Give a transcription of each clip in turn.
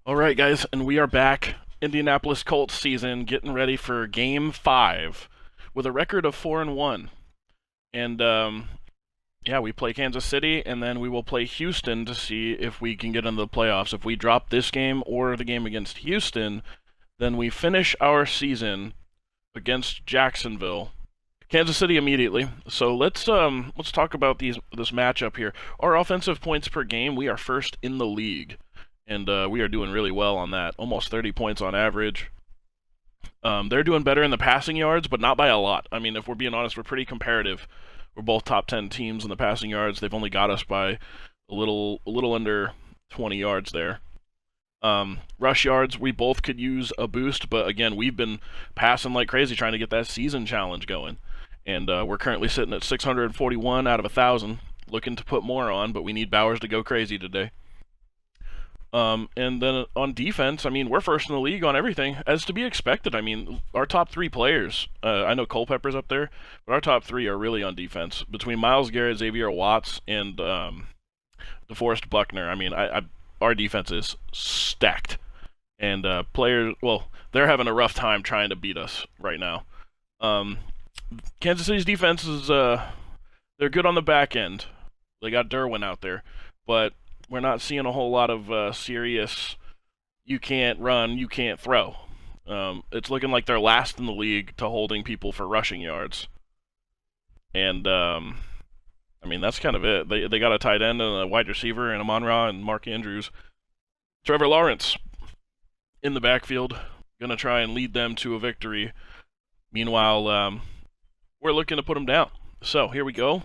All right, guys, and we are back. Indianapolis Colts season, getting ready for Game 5 with a record of 4-1. And yeah, we play Kansas City, and then we will play Houston to see if we can get into the playoffs. If we drop this game or the game against Houston, then we finish our season against Jacksonville. Kansas City immediately. So let's talk about this matchup here. Our offensive points per game, we are first in the league. And we are doing really well on that. Almost 30 points on average. They're doing better in the passing yards, but not by a lot. I mean, if we're being honest, we're pretty comparative. We're both top 10 teams in the passing yards. They've only got us by a little under 20 yards there. Rush yards, we both could use a boost, but again, we've been passing like crazy trying to get that season challenge going. And we're currently sitting at 641 out of 1,000. Looking to put more on, but we need Bowers to go crazy today. And then on defense, I mean, we're first in the league on everything, as to be expected. I mean, our top three players, I know Culpepper's up there, but our top three are really on defense. Between Myles Garrett, Xavier Watts, and DeForest Buckner, I mean, our defense is stacked. And players, well, they're having a rough time trying to beat us right now. Kansas City's defense is, they're good on the back end. They got Derwin out there, but we're not seeing a whole lot of serious, you can't run, you can't throw. It's looking like they're last in the league to holding people for rushing yards. And, I mean, that's kind of it. They got a tight end and a wide receiver and Amon-Ra and Mark Andrews. Trevor Lawrence in the backfield, going to try and lead them to a victory. Meanwhile, we're looking to put them down. So, here we go.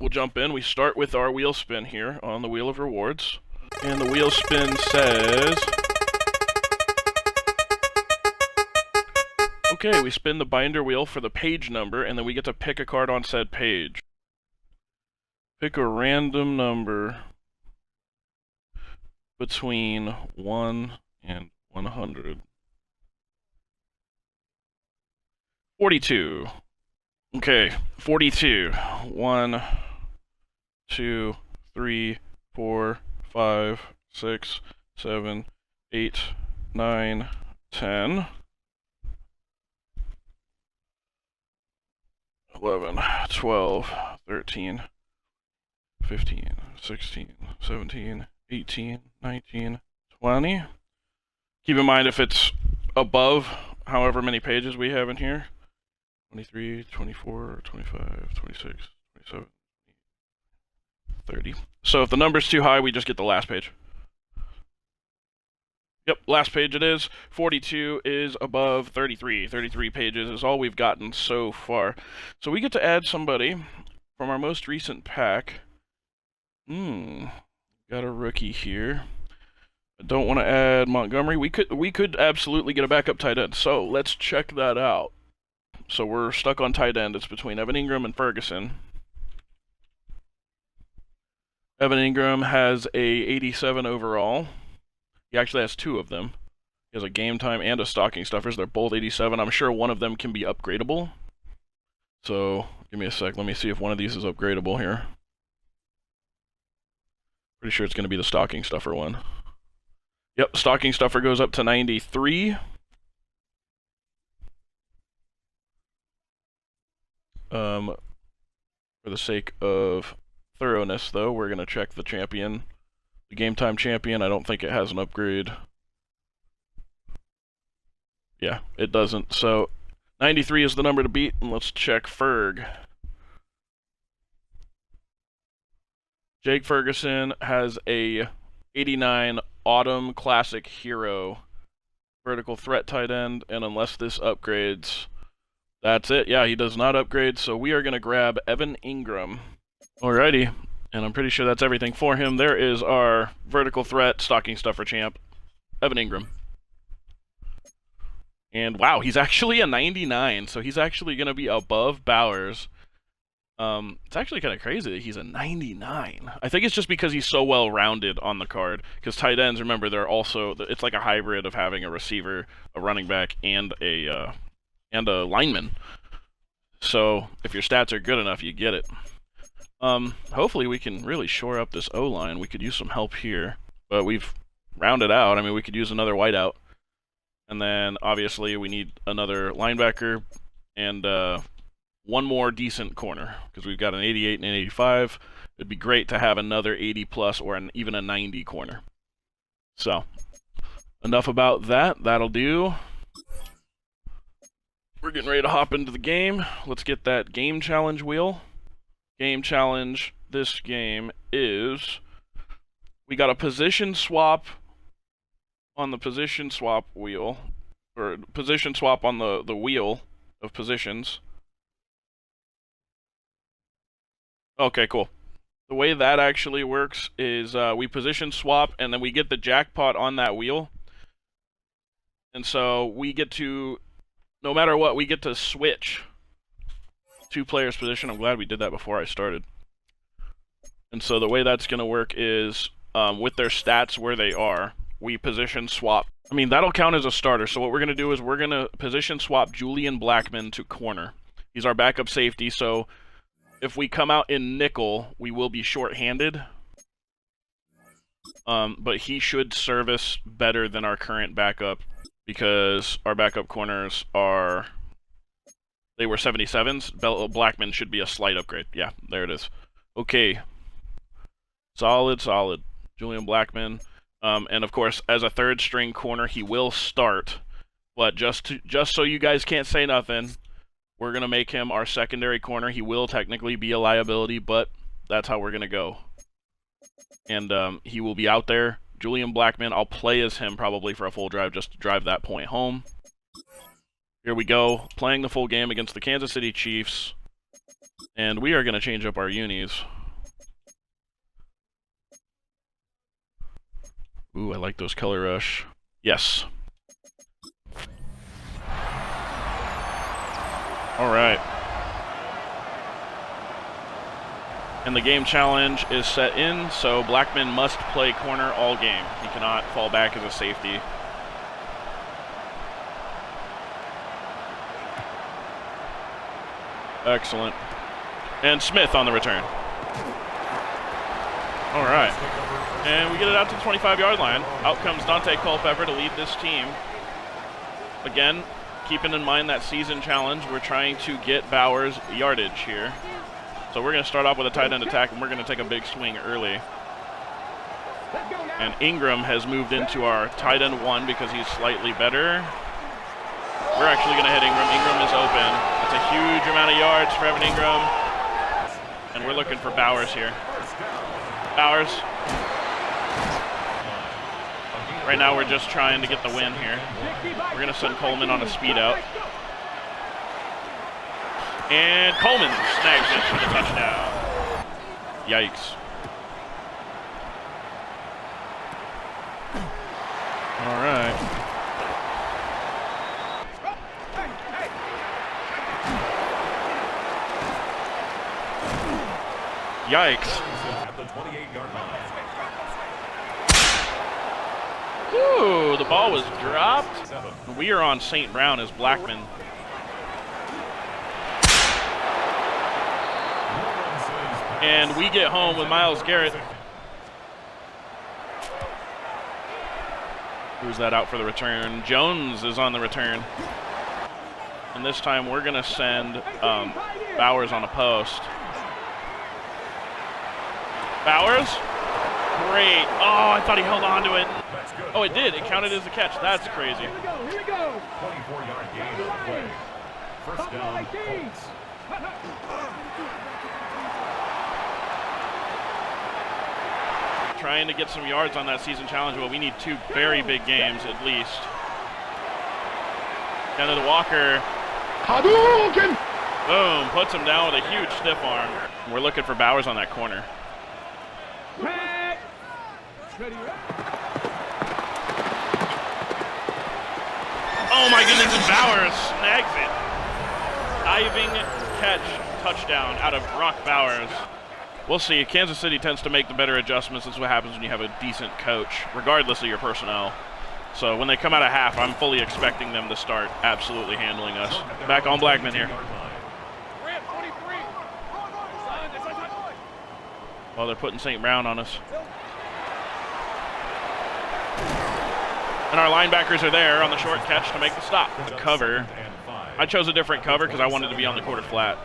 We'll jump in. We start with our wheel spin here on the Wheel of Rewards. And the wheel spin says... Okay, we spin the binder wheel for the page number, and then we get to pick a card on said page. Pick a random number between 1 and 100. 42. Okay, 42. 1... 2, 3, 4, 5, 6, 7, 8, 9, 10, 11, 12, 13, 15, 16, 17, 18, 19, 20. Keep in mind if it's above however many pages we have in here. 23, 24, 25, 26, 27. 30. So if the number's too high, we just get the last page. Yep, last page it is. 42 is above 33. 33 pages is all we've gotten so far. So we get to add somebody from our most recent pack. Got a rookie here. I don't want to add Montgomery. We could absolutely get a backup tight end. So let's check that out. So we're stuck on tight end. It's between Evan Ingram and Ferguson. Evan Ingram has a 87 overall. He actually has two of them. He has a game time and a stocking stuffers. They're both 87. I'm sure one of them can be upgradable. So, give me a sec. Let me see if one of these is upgradable here. Pretty sure it's going to be the stocking stuffer one. Yep, stocking stuffer goes up to 93. For the sake of thoroughness, though, we're going to check the champion. The game time champion, I don't think it has an upgrade. Yeah, it doesn't. So, 93 is the number to beat, and let's check Ferg. Jake Ferguson has a 89 Autumn Classic Hero vertical threat tight end, and unless this upgrades, that's it. Yeah, he does not upgrade, so we are going to grab Evan Ingram. Alrighty, and I'm pretty sure that's everything for him. There is our vertical threat stocking stuffer champ, Evan Ingram. And wow, he's actually a 99, so he's actually going to be above Bowers. It's actually kind of crazy that he's a 99. I think it's just because he's so well-rounded on the card. Because tight ends, remember, they're also, it's like a hybrid of having a receiver, a running back, and a lineman. So if your stats are good enough, you get it. Hopefully we can really shore up this O-line. We could use some help here, but we've round it out. I mean, we could use another whiteout. And then, obviously, we need another linebacker and one more decent corner, because we've got an 88 and an 85. It'd be great to have another 80-plus or even a 90 corner. So, enough about that. That'll do. We're getting ready to hop into the game. Let's get that game challenge wheel. Game challenge this game is, we got a position swap on the position swap wheel, or position swap on the wheel of positions. Okay, cool. The way that actually works is we position swap, and then we get the jackpot on that wheel. And so we get to, no matter what, we get to switch two players' position. I'm glad we did that before I started. And so the way that's going to work is with their stats where they are, we position swap. I mean, that'll count as a starter. So what we're going to do is we're going to position swap Julian Blackman to corner. He's our backup safety, so if we come out in nickel, we will be short-handed. But he should service better than our current backup, because our backup corners are, they were 77s. Blackman should be a slight upgrade. Yeah, there it is. Okay. Solid, solid. Julian Blackman. And of course, as a third string corner, he will start. But just so you guys can't say nothing, we're going to make him our secondary corner. He will technically be a liability, but that's how we're going to go. And he will be out there. Julian Blackman, I'll play as him probably for a full drive just to drive that point home. Here we go, playing the full game against the Kansas City Chiefs. And we are going to change up our unis. Ooh, I like those color rush. Yes. All right. And the game challenge is set in, so Blackman must play corner all game. He cannot fall back as a safety. Excellent. And Smith on the return. All right. And we get it out to the 25-yard line. Out comes Dante Culpepper to lead this team. Again, keeping in mind that season challenge, we're trying to get Bowers yardage here. So we're going to start off with a tight end attack, and we're going to take a big swing early. And Ingram has moved into our tight end 1 because he's slightly better. We're actually going to hit Ingram. Ingram is open. That's a huge amount of yards for Evan Ingram. And we're looking for Bowers here. Bowers. Right now we're just trying to get the win here. We're going to send Coleman on a speed out. And Coleman snags it for the touchdown. Yikes. All right. Yikes. Ooh, the ball was dropped. We are on St. Brown as Blackman. And we get home with Myles Garrett. Who's that out for the return? Jones is on the return. And this time we're going to send Bowers on a post. Bowers? Great. Oh, I thought he held on to it. Oh, it did. It counted as a catch. That's crazy. Here we go. 24-yard gain of play. First down, Colts. Trying to get some yards on that season challenge, but we need 2 very big games at least. Down to the Walker. Hadouken! Boom, puts him down with a huge stiff arm. We're looking for Bowers on that corner. Oh my goodness, and Bowers snags it. Diving catch touchdown out of Brock Bowers. We'll see. Kansas City tends to make the better adjustments. That's what happens when you have a decent coach, regardless of your personnel. So when they come out of half, I'm fully expecting them to start absolutely handling us. Back on Blackman here. Oh, they're putting St. Brown on us. And our linebackers are there on the short catch to make the stop. The cover. I chose a different cover because I wanted to be on the quarter flat.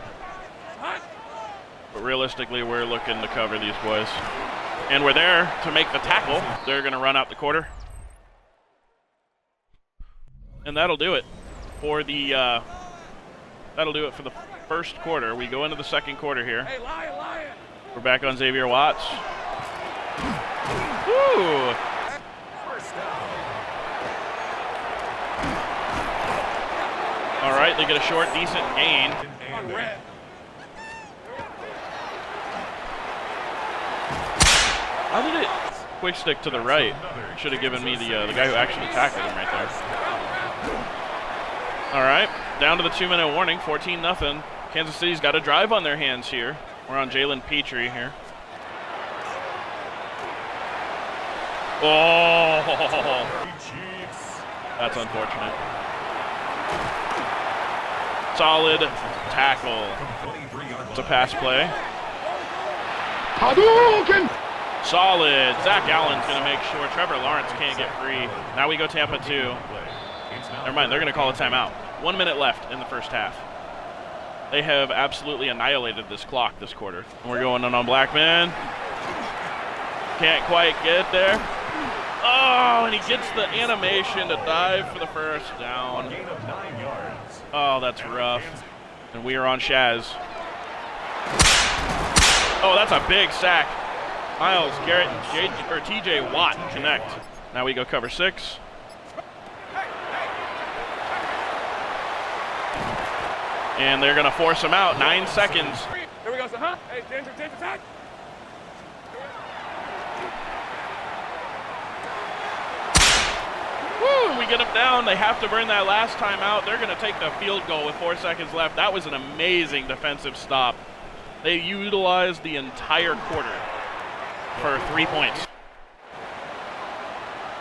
But realistically, we're looking to cover these boys. And we're there to make the tackle. They're going to run out the quarter. And that'll do it for the first quarter. We go into the second quarter here. Hey, Lion. We're back on Xavier Watts. Woo! All right, they get a short, decent gain. How did it quick stick to the right? Should have given me the guy who actually tackled him right there. All right, down to the 2-minute warning, 14-0. Kansas City's got a drive on their hands here. We're on Jalen Petrie here. Oh, that's unfortunate. Solid tackle. It's a pass play. Hadouken! Solid. Zach Allen's going to make sure Trevor Lawrence can't get free. Now we go Tampa 2. Never mind, they're going to call a timeout. 1 minute left in the first half. They have absolutely annihilated this clock this quarter. And we're going in on Blackman. Can't quite get there. Oh, and he gets the animation to dive for the first down. Oh, that's rough. And we are on Shaz. Oh, that's a big sack. Myles Garrett and TJ Watt connect. Now we go cover 6. And they're going to force him out. 9 seconds. Here we go, son. Huh? Hey, danger, attack. Woo, we get them down. They have to burn that last time out. They're going to take the field goal with 4 seconds left. That was an amazing defensive stop. They utilized the entire quarter for 3 points.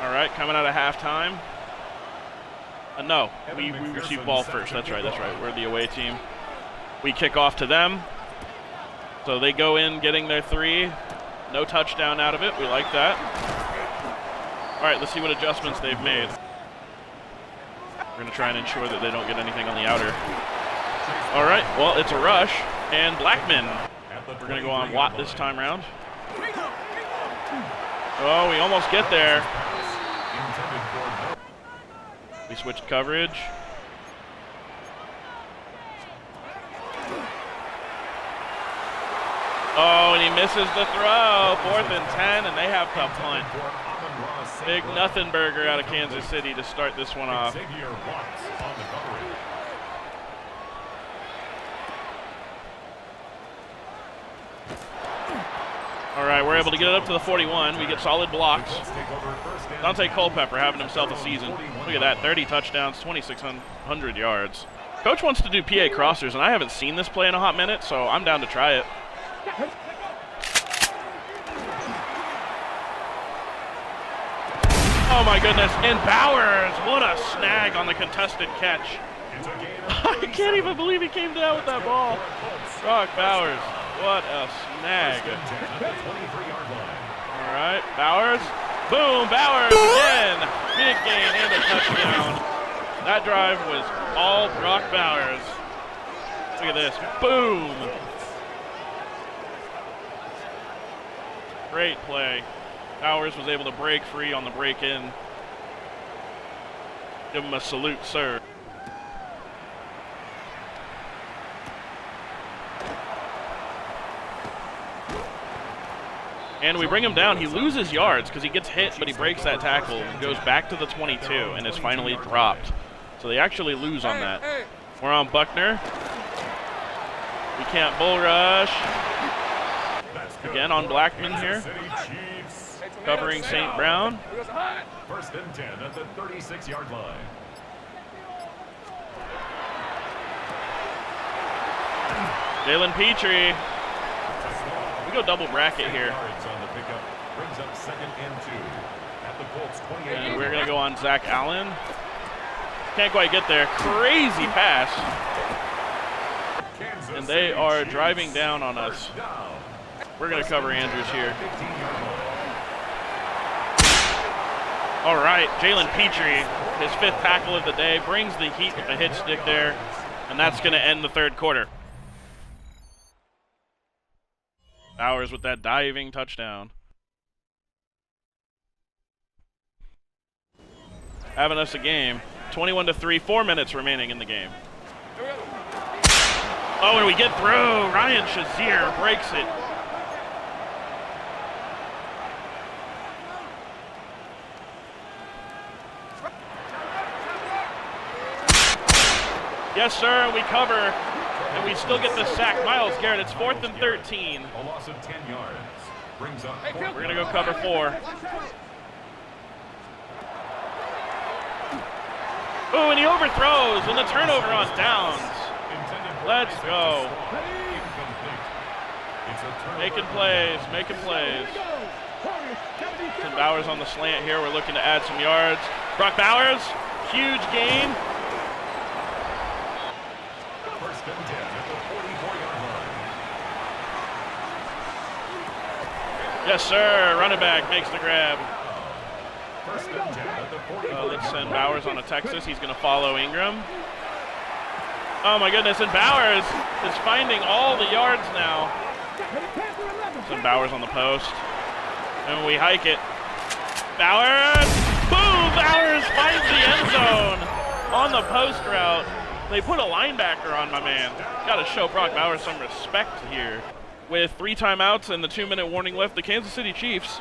All right, coming out of halftime. No, we received ball first. That's right. We're the away team. We kick off to them. So they go in getting their 3. No touchdown out of it. We like that. All right, let's see what adjustments they've made. We're going to try and ensure that they don't get anything on the outer. All right, well, it's a rush. And Blackman. We're going to go on Watt this time around. Oh, we almost get there. We switched coverage. Oh, and he misses the throw. 4th and 10, and they have to punt. Big nothing burger out of Kansas City to start this one off. All right, we're able to get it up to the 41. We get solid blocks. Dante Culpepper having himself a season. Look at that, 30 touchdowns, 2,600 yards. Coach wants to do PA crossers, and I haven't seen this play in a hot minute, so I'm down to try it. Oh my goodness, and Bowers, what a snag on the contested catch. I can't even believe he came down with that ball. Brock Bowers, what a snag. All right, Bowers. Boom, Bowers again. Big gain and a touchdown. That drive was all Brock Bowers. Look at this. Boom. Great play. Bowers was able to break free on the break-in. Give him a salute, sir. And we bring him down. He loses yards because he gets hit, but he breaks that tackle and goes back to the 22 and is finally dropped. So they actually lose on that. We're on Buckner. We can't bull rush. Again on Blackman here. Covering St. Brown. 1st and 10 at the 36-yard line. Jalen Petrie. We go double bracket here. And we're going to go on Zach Allen. Can't quite get there. Crazy pass. And they are driving down on us. We're going to cover Andrews here. All right, Jalen Petrie, his 5th tackle of the day, brings the heat with the hit stick there, and that's going to end the 3rd quarter. Bowers with that diving touchdown. Having us a game. 21-3, 4 minutes remaining in the game. Oh, and we get through. Ryan Shazier breaks it. Yes, sir, we cover, and we still get the sack. Myles Garrett, it's 4th and 13. A loss of 10 yards. Brings up We're going to go cover 4. Oh, and he overthrows, and the turnover on downs. Let's go. Making plays, making plays. Tim Bowers on the slant here. We're looking to add some yards. Brock Bowers, huge gain. First and 10 at the 44-yard line. Yes, sir. Running back makes the grab. First and 10 at the 44-yard Let's send Bowers on to Texas. He's going to follow Ingram. Oh, my goodness. And Bowers is finding all the yards now. Send Bowers on the post. And we hike it. Bowers. Boom! Bowers finds the end zone on the post route. They put a linebacker on my man. Got to show Brock Bowers some respect here. With 3 timeouts and the 2-minute warning left, the Kansas City Chiefs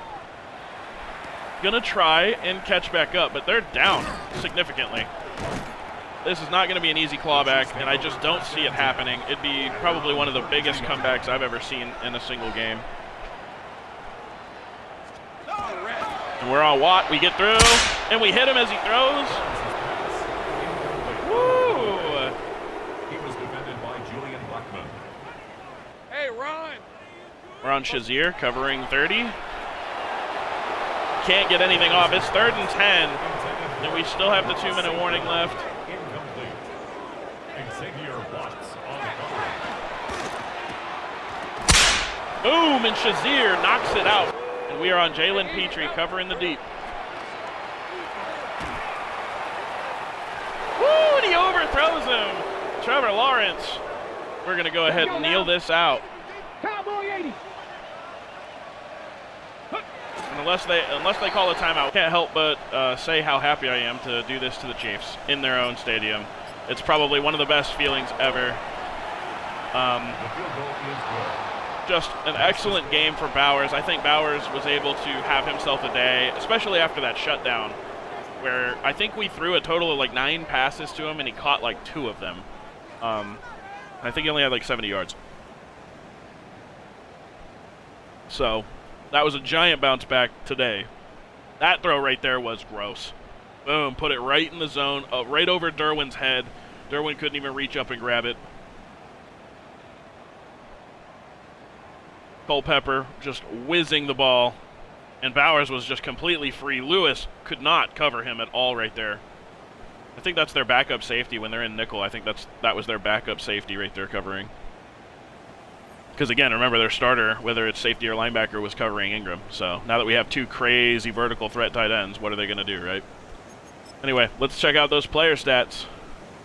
gonna try and catch back up, but they're down significantly. This is not gonna be an easy clawback, and I just don't see it happening. It'd be probably one of the biggest comebacks I've ever seen in a single game. And we're on Watt. We get through, and we hit him as he throws. Woo! He was defended by Julian Blackman. Hey, Ron. We're on Shazier, covering 30. Can't get anything off. It's 3rd and 10, and we still have the 2-minute warning left. Incomplete. Xavier Watts on the cover. Boom, and Shazier knocks it out. And we are on Jalen Petrie covering the deep. Woo, and he overthrows him. Trevor Lawrence. We're going to go ahead and kneel this out. And unless they call a timeout, can't help but say how happy I am to do this to the Chiefs in their own stadium. It's probably one of the best feelings ever. The field goal is good. Just an excellent game for Bowers. I think Bowers was able to have himself a day, especially after that shutdown, where I think we threw a total of like 9 passes to him, and he caught like 2 of them. I think he only had like 70 yards. So that was a giant bounce back today. That throw right there was gross. Boom, put it right in the zone, right over Derwin's head. Derwin couldn't even reach up and grab it. Culpepper just whizzing the ball, and Bowers was just completely free. Lewis could not cover him at all right there. I think that's their backup safety when they're in nickel. I think that was their backup safety right there covering. Because again, remember their starter, whether it's safety or linebacker, was covering Ingram. So now that we have 2 crazy vertical threat tight ends, what are they going to do, right? Anyway, let's check out those player stats.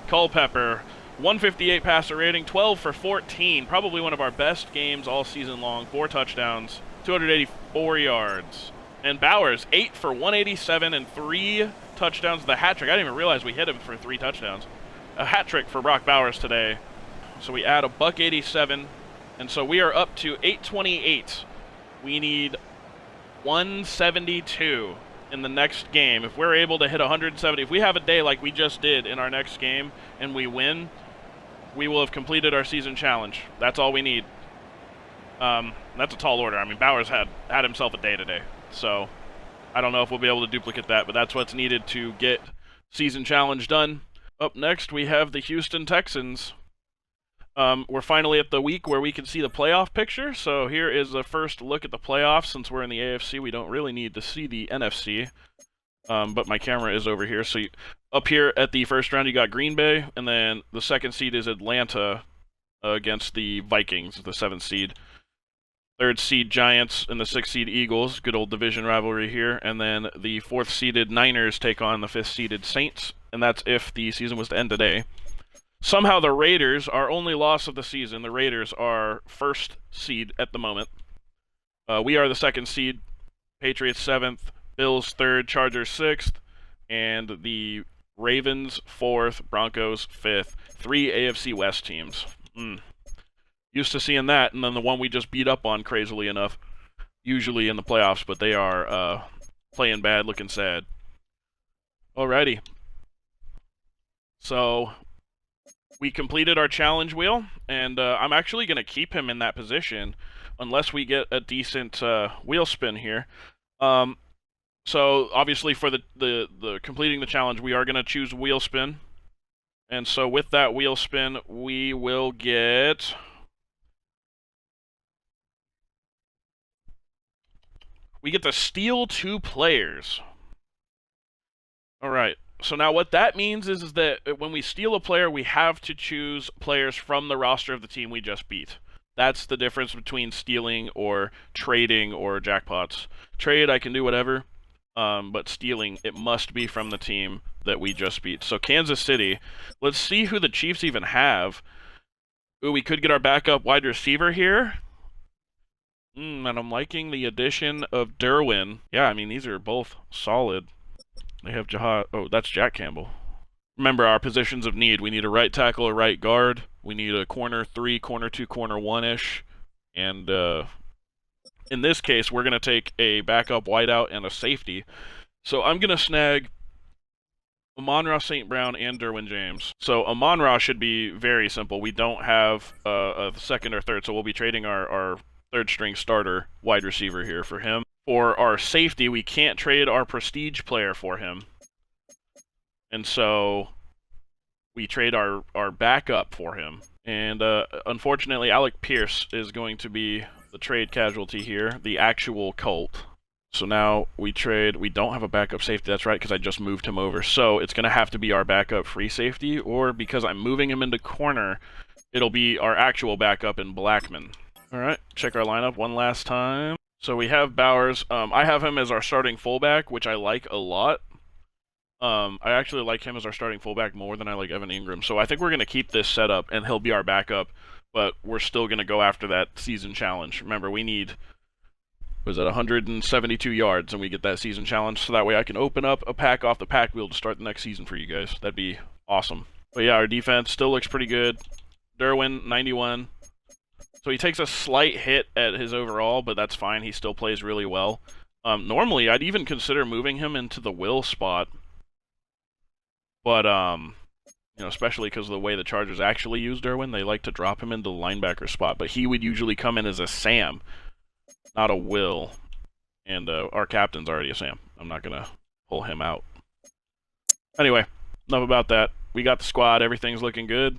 Culpepper, 158 passer rating, 12 for 14. Probably one of our best games all season long. 4 touchdowns, 284 yards. And Bowers, 8 for 187 and 3 touchdowns. The hat trick. I didn't even realize we hit him for 3 touchdowns. A hat trick for Brock Bowers today. So we add a $187. And so we are up to 828. We need 172 in the next game. If we're able to hit 170, if we have a day like we just did in our next game and we win, we will have completed our season challenge. That's all we need. That's a tall order. I mean, Bowers had himself a day today. So I don't know if we'll be able to duplicate that, but that's what's needed to get season challenge done. Up next, we have the Houston Texans. We're finally at the week where we can see the playoff picture. So here is the first look at the playoffs. Since we're in the AFC, we don't really need to see the NFC. But my camera is over here. So up here at the first round, you got Green Bay. And then the second seed is Atlanta against the Vikings, the 7th seed. 3rd seed Giants and the 6th seed Eagles. Good old division rivalry here. And then the 4th seeded Niners take on the 5th seeded Saints. And that's if the season was to end today. Somehow the Raiders, our only loss of the season, the Raiders are 1st seed at the moment. We are the 2nd seed. Patriots 7th. Bills 3rd. Chargers 6th. And the Ravens 4th. Broncos 5th. 3 AFC West teams. Used to seeing that, and then the one we just beat up on, crazily enough, usually in the playoffs, but they are playing bad, looking sad. Alrighty. So, we completed our challenge wheel, and I'm actually going to keep him in that position unless we get a decent wheel spin here. So, obviously, for the completing the challenge, we are going to choose wheel spin. And so, with that wheel spin, we will get... We get to steal 2 players. Alright, so now what that means is that when we steal a player, we have to choose players from the roster of the team we just beat. That's the difference between stealing or trading or jackpots. Trade, I can do whatever, but stealing, it must be from the team that we just beat. So Kansas City, let's see who the Chiefs even have. Ooh, we could get our backup wide receiver here. And I'm liking the addition of Derwin. Yeah, I mean, these are both solid. They have Jihad. Oh, that's Jack Campbell. Remember our positions of need. We need a right tackle, a right guard. We need a corner 3, corner 2, corner 1-ish. And in this case, we're going to take a backup wideout and a safety. So I'm going to snag Amon-Ra St. Brown and Derwin James. So Amon-Ra should be very simple. We don't have a 2nd or 3rd, so we'll be trading our 3rd string starter wide receiver here for him. For our safety, we can't trade our prestige player for him. And so we trade our backup for him. And unfortunately, Alec Pierce is going to be the trade casualty here, the actual Colt. So now we trade, we don't have a backup safety, that's right, because I just moved him over. So it's going to have to be our backup free safety, or because I'm moving him into corner, it'll be our actual backup in Blackman. Alright, check our lineup one last time. So we have Bowers. I have him as our starting fullback, which I like a lot. I actually like him as our starting fullback more than I like Evan Ingram. So I think we're going to keep this setup, and he'll be our backup, but we're still going to go after that season challenge. Remember, we need, was it 172 yards, and we get that season challenge, so that way I can open up a pack off the pack wheel to start the next season for you guys. That'd be awesome. But yeah, our defense still looks pretty good. Derwin, 91. So he takes a slight hit at his overall, but that's fine. He still plays really well. Normally, I'd even consider moving him into the will spot. But, you know, especially because of the way the Chargers actually use Derwin, they like to drop him into the linebacker spot. But he would usually come in as a Sam, not a Will. And our captain's already a Sam. I'm not going to pull him out. Anyway, enough about that. We got the squad. Everything's looking good.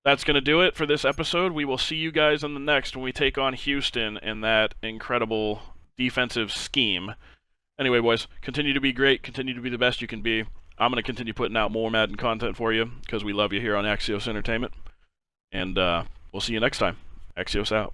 That's going to do it for this episode. We will see you guys on the next when we take on Houston in that incredible defensive scheme. Anyway, boys, continue to be great. Continue to be the best you can be. I'm going to continue putting out more Madden content for you because we love you here on Axios Entertainment. And we'll see you next time. Axios out.